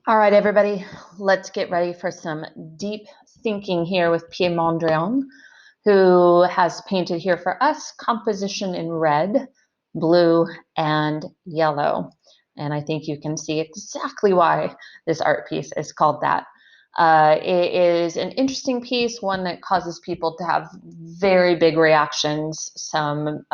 All right, everybody, let's get ready for some deep thinking here with Pierre Mondrian, who has painted here for us composition in red, blue, and yellow. And I think you can see exactly why this art piece is called that. It is an interesting piece, one that causes people to have very big reactions, some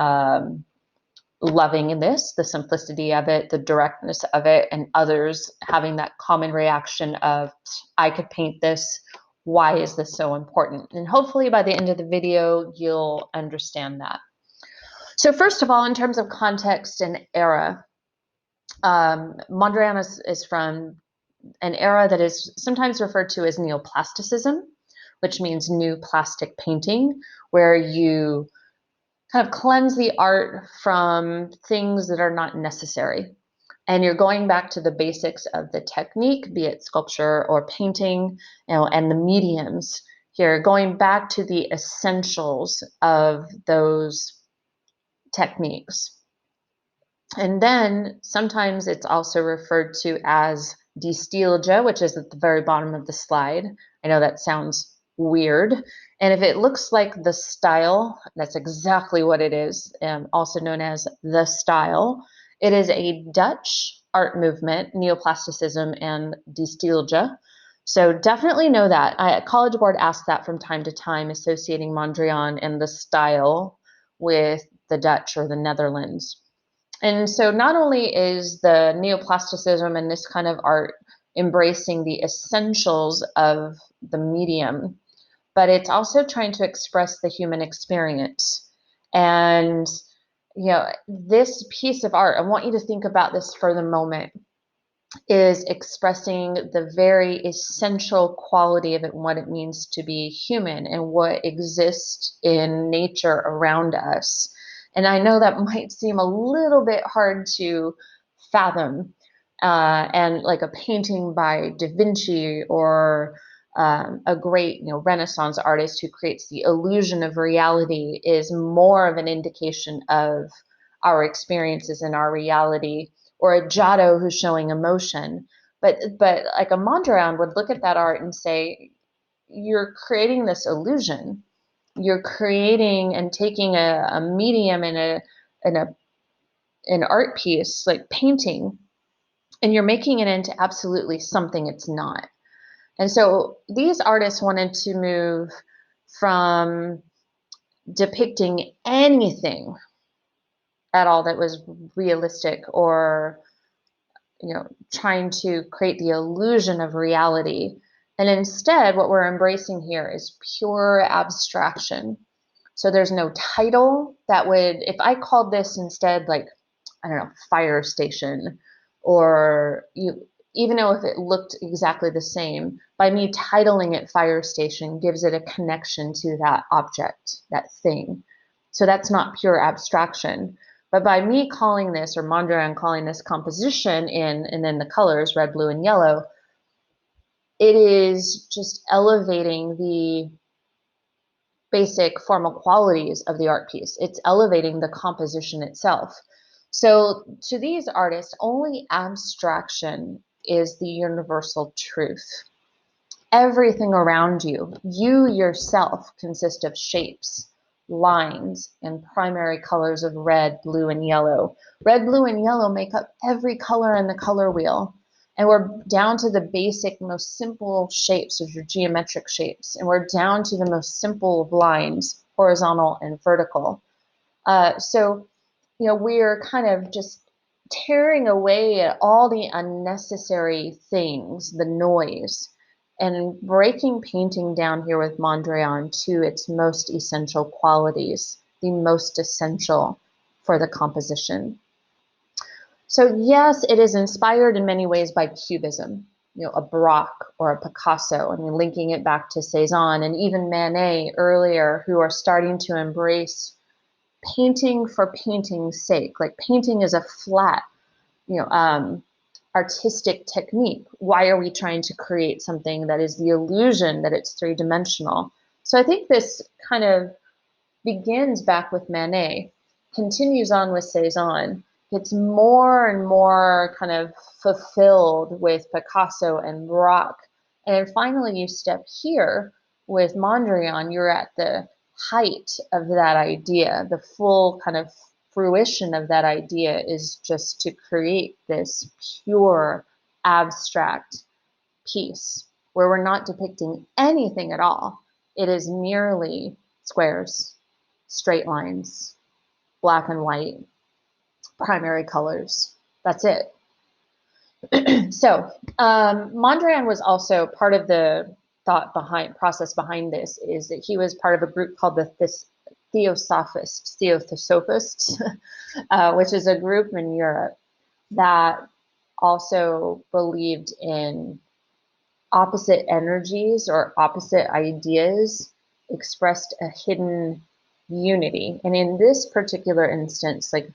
loving in this, the simplicity of it, the directness of it, and others having that common reaction of, I could paint this. Why is this so important? And hopefully by the end of the video, you'll understand that. So first of all, in terms of context and era, Mondrian is from an era that is sometimes referred to as neoplasticism, which means new plastic painting, where you kind of cleanse the art from things that are not necessary. And you're going back to the basics of the technique, be it sculpture or painting, and the mediums. Here, going back to the essentials of those techniques. And then sometimes it's also referred to as destilja, which is at the very bottom of the slide. I know that sounds weird. And if it looks like the style, that's exactly what it is, also known as the style. It is a Dutch art movement, neoplasticism and destilja. So definitely know that. College Board asked that from time to time, associating Mondrian and the style with the Dutch or the Netherlands. And so not only is the neoplasticism and this kind of art embracing the essentials of the medium, but it's also trying to express the human experience. And, this piece of art, I want you to think about this for the moment, is expressing the very essential quality of it and what it means to be human and what exists in nature around us. And I know that might seem a little bit hard to fathom. And like a painting by Da Vinci or a great Renaissance artist who creates the illusion of reality is more of an indication of our experiences and our reality, or a Giotto who's showing emotion. But like a Mondrian would look at that art and say, you're creating this illusion. You're creating and taking a medium in an art piece like painting, and you're making it into absolutely something it's not. And so these artists wanted to move from depicting anything at all that was realistic or trying to create the illusion of reality. And instead, what we're embracing here is pure abstraction. So there's no title that would, if I called this instead, like, I don't know, fire station, or even though if it looked exactly the same, by me titling it fire station gives it a connection to that object, that thing. So that's not pure abstraction. But by me calling this, or Mondrian calling this composition and then the colors, red, blue, and yellow, it is just elevating the basic formal qualities of the art piece. It's elevating the composition itself. So to these artists, only abstraction is the universal truth. Everything around you, you yourself, consist of shapes, lines, and primary colors of red, blue, and yellow. Red, blue, and yellow make up every color in the color wheel. And we're down to the basic, most simple shapes, which are geometric shapes. And we're down to the most simple of lines, horizontal and vertical. So we're kind of just tearing away at all the unnecessary things, the noise, and breaking painting down here with Mondrian to its most essential qualities, the most essential for the composition. So yes, it is inspired in many ways by Cubism, a Braque or a Picasso, I mean, linking it back to Cezanne and even Manet earlier, who are starting to embrace painting for painting's sake. Like painting is a flat, artistic technique. Why are we trying to create something that is the illusion that it's three-dimensional? So I think this kind of begins back with Manet, continues on with Cezanne, gets more and more kind of fulfilled with Picasso and Braque. And finally, you step here with Mondrian, you're at the height of that idea. The full kind of fruition of that idea is just to create this pure abstract piece where we're not depicting anything at all. It is merely squares, straight lines, black and white, primary colors. That's it. So Mondrian was also part of the process behind this is that he was part of a group called the Theosophists, which is a group in Europe that also believed in opposite energies or opposite ideas expressed a hidden unity. And in this particular instance, like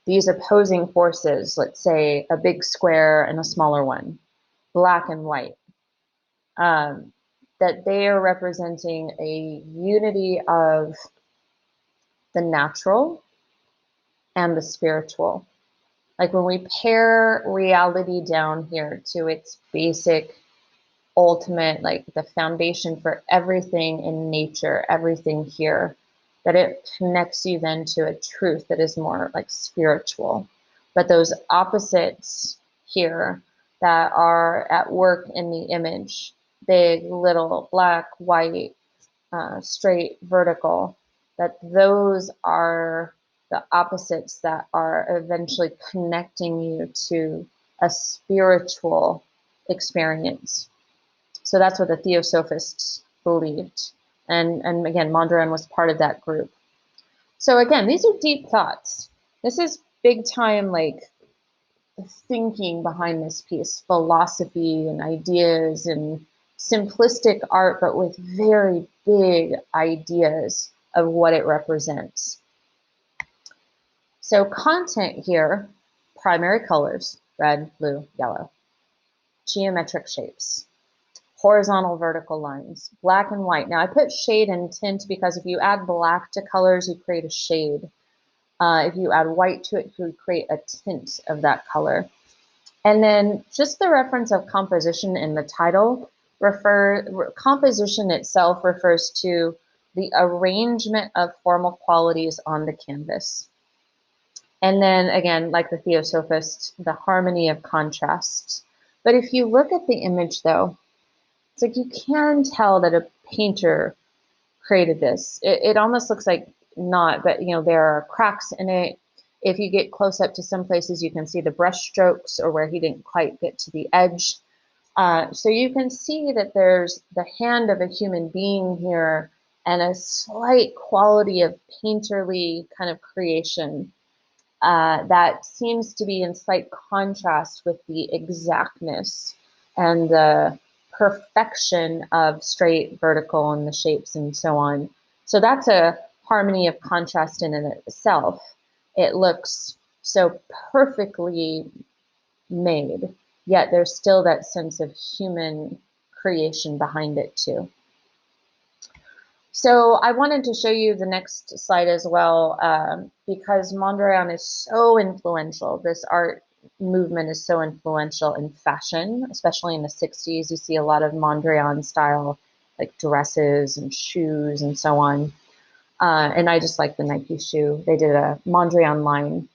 these opposing forces, let's say a big square and a smaller one, black and white, that they are representing a unity of the natural and the spiritual. Like when we pare reality down here to its basic, ultimate, like the foundation for everything in nature, everything here, that it connects you then to a truth that is more like spiritual. But those opposites here that are at work in the image, big, little, black, white, straight, vertical, that those are the opposites that are eventually connecting you to a spiritual experience. So that's what the Theosophists believed. And again, Mondrian was part of that group. So again, these are deep thoughts. This is big time, like thinking behind this piece, philosophy and ideas and simplistic art, but with very big ideas of what it represents. So content here, primary colors, red, blue, yellow, geometric shapes, horizontal, vertical lines, black and white. Now I put shade and tint because if you add black to colors, you create a shade. If you add white to it, you create a tint of that color. And then just the reference of composition in the title, composition itself refers to the arrangement of formal qualities on the canvas. And then again, like the Theosophist, the harmony of contrasts. But if you look at the image though, it's like you can tell that a painter created this. It almost looks like not, but you know, there are cracks in it. If you get close up to some places, you can see the brush strokes or where he didn't quite get to the edge. So you can see that there's the hand of a human being here and a slight quality of painterly kind of creation that seems to be in slight contrast with the exactness and the perfection of straight, vertical, and the shapes and so on. So that's a harmony of contrast in and itself. It looks so perfectly made, yet there's still that sense of human creation behind it too. So I wanted to show you the next slide as well, because Mondrian is so influential. This art movement is so influential in fashion, especially in the 60s. You see a lot of Mondrian style, like dresses and shoes and so on. And I just like the Nike shoe. They did a Mondrian line.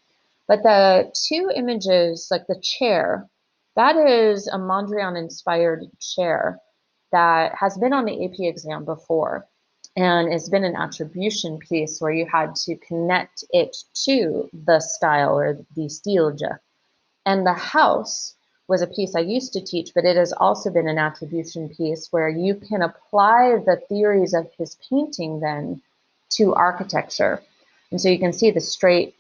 But the two images, like the chair, that is a Mondrian inspired chair that has been on the AP exam before. And it's been an attribution piece where you had to connect it to the style or the stilge. And the house was a piece I used to teach, but it has also been an attribution piece where you can apply the theories of his painting then to architecture. And so you can see the straight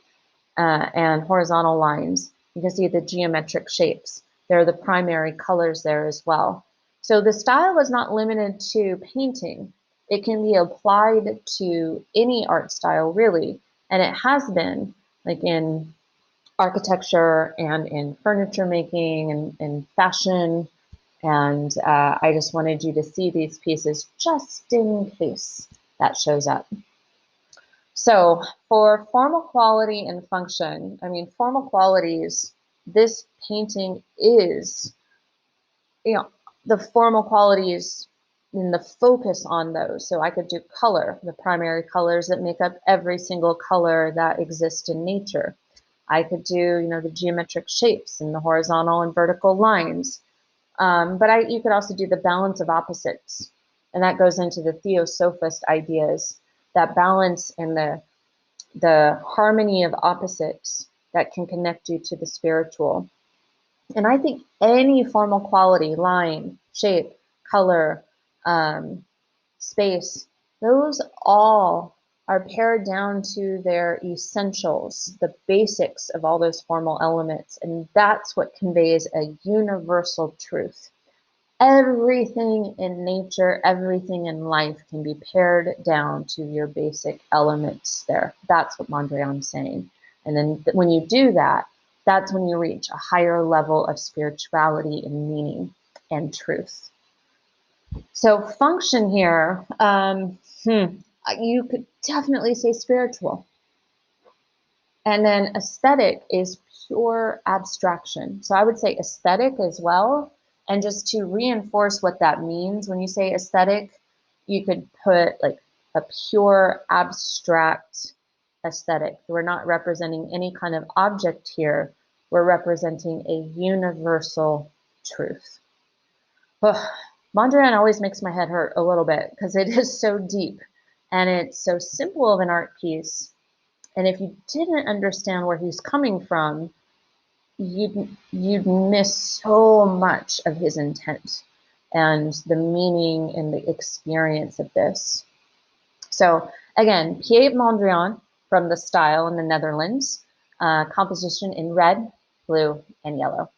and horizontal lines. You can see the geometric shapes. There are the primary colors there as well. So the style is not limited to painting. It can be applied to any art style, really. And it has been, like in architecture and in furniture making and in fashion. And I just wanted you to see these pieces just in case that shows up. So for formal quality and function, I mean, formal qualities, this painting is, the formal qualities and the focus on those. So I could do color, the primary colors that make up every single color that exists in nature. I could do, the geometric shapes and the horizontal and vertical lines. But you could also do the balance of opposites. And that goes into the theosophist ideas, that balance and the harmony of opposites that can connect you to the spiritual. And I think any formal quality, line, shape, color, space, those all are pared down to their essentials, the basics of all those formal elements. And that's what conveys a universal truth. Everything in nature, everything in life can be pared down to your basic elements there. That's what Mondrian's saying. And then when you do that, that's when you reach a higher level of spirituality and meaning and truth. So function here, you could definitely say spiritual. And then aesthetic is pure abstraction. So I would say aesthetic as well. And just to reinforce what that means, when you say aesthetic, you could put like a pure abstract aesthetic. We're not representing any kind of object here. We're representing a universal truth. Ugh. Mondrian always makes my head hurt a little bit because it is so deep and it's so simple of an art piece. And if you didn't understand where he's coming from, you'd miss so much of his intent and the meaning and the experience of this. So again, Piet Mondrian from the Style in the Netherlands, composition in red, blue, and yellow.